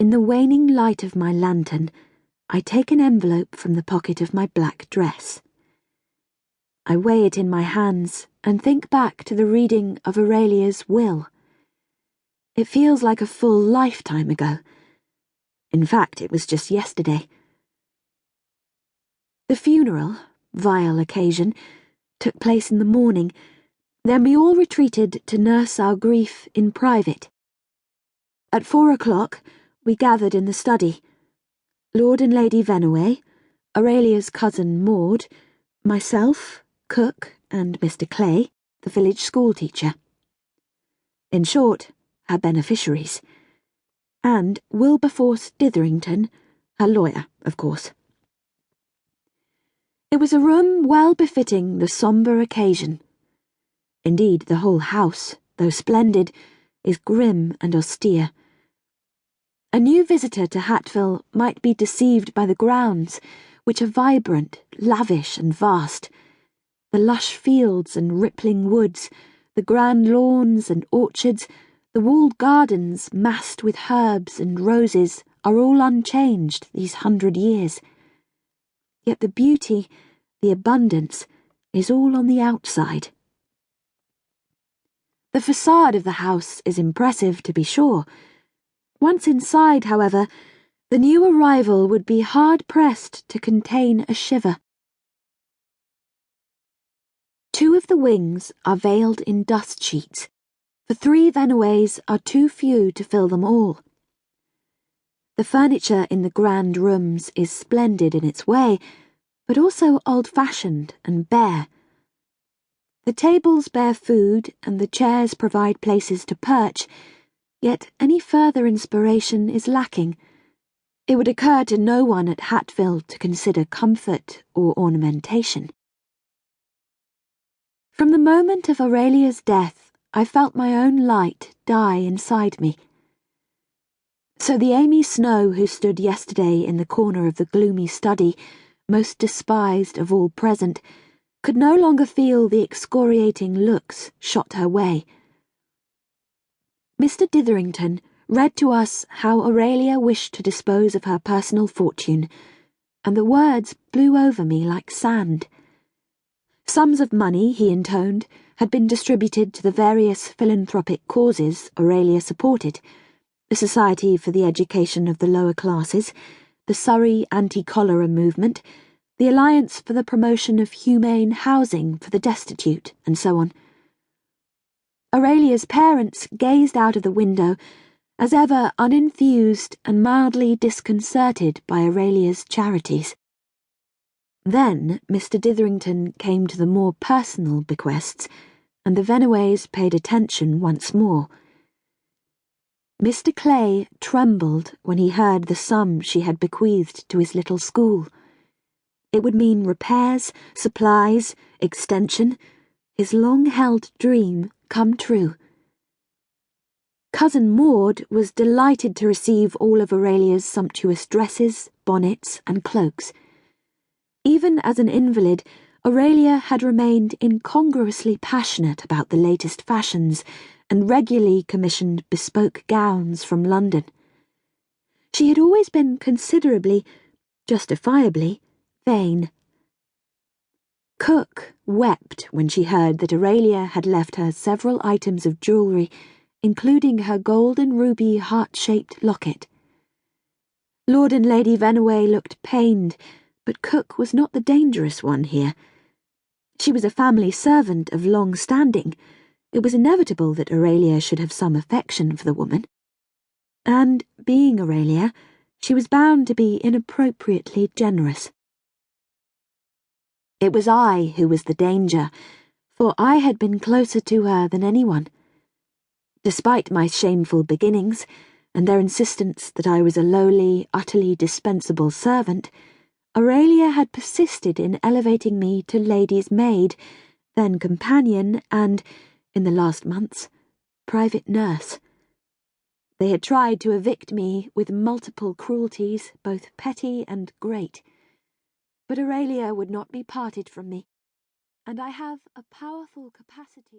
In the waning light of my lantern, I take an envelope from the pocket of my black dress. I weigh it in my hands and think back to the reading of Aurelia's will. It feels like a full lifetime ago. In fact, it was just yesterday. The funeral, vile occasion, took place in the morning. Then we all retreated to nurse our grief in private. At 4 o'clock, we gathered in the study. Lord and Lady Vennaway, Aurelia's cousin Maud, myself, cook, and Mr. Clay, the village schoolteacher. In short, her beneficiaries. And Wilberforce Ditherington, her lawyer, of course. It was a room well befitting the sombre occasion. Indeed, the whole house, though splendid, is grim and austere. A new visitor to Hatville might be deceived by the grounds, which are vibrant, lavish, and vast. The lush fields and rippling woods, the grand lawns and orchards, the walled gardens massed with herbs and roses are all unchanged these 100 years. Yet the beauty, the abundance, is all on the outside. The facade of the house is impressive, to be sure. Once inside, however, the new arrival would be hard-pressed to contain a shiver. 2 of the wings are veiled in dust sheets, for 3 Vennaways are too few to fill them all. The furniture in the grand rooms is splendid in its way, but also old-fashioned and bare. The tables bear food and the chairs provide places to perch, yet any further inspiration is lacking. It would occur to no one at Hatville to consider comfort or ornamentation. From the moment of Aurelia's death, I felt my own light die inside me. So the Amy Snow who stood yesterday in the corner of the gloomy study, most despised of all present, could no longer feel the excoriating looks shot her way. Mr. Ditherington read to us how Aurelia wished to dispose of her personal fortune, and the words blew over me like sand. Sums of money, he intoned, had been distributed to the various philanthropic causes Aurelia supported: the Society for the Education of the Lower Classes, the Surrey Anti-Cholera Movement, the Alliance for the Promotion of Humane Housing for the Destitute, and so on. Aurelia's parents gazed out of the window, as ever unenthused and mildly disconcerted by Aurelia's charities. Then Mr. Ditherington came to the more personal bequests, and the Vennaways paid attention once more. Mr. Clay trembled when he heard the sum she had bequeathed to his little school. It would mean repairs, supplies, extension, his long-held dream come true. Cousin Maud was delighted to receive all of Aurelia's sumptuous dresses, bonnets, and cloaks. Even as an invalid, Aurelia had remained incongruously passionate about the latest fashions and regularly commissioned bespoke gowns from London. She had always been considerably, justifiably, vain. Cook wept when she heard that Aurelia had left her several items of jewellery, including her gold and ruby heart-shaped locket. Lord and Lady Vennaway looked pained, but Cook was not the dangerous one here. She was a family servant of long standing. It was inevitable that Aurelia should have some affection for the woman. And, being Aurelia, she was bound to be inappropriately generous. It was I who was the danger, for I had been closer to her than anyone. Despite my shameful beginnings, and their insistence that I was a lowly, utterly dispensable servant, Aurelia had persisted in elevating me to lady's maid, then companion, and, in the last months, private nurse. They had tried to evict me with multiple cruelties, both petty and great. But Aurelia would not be parted from me, and I have a powerful capacity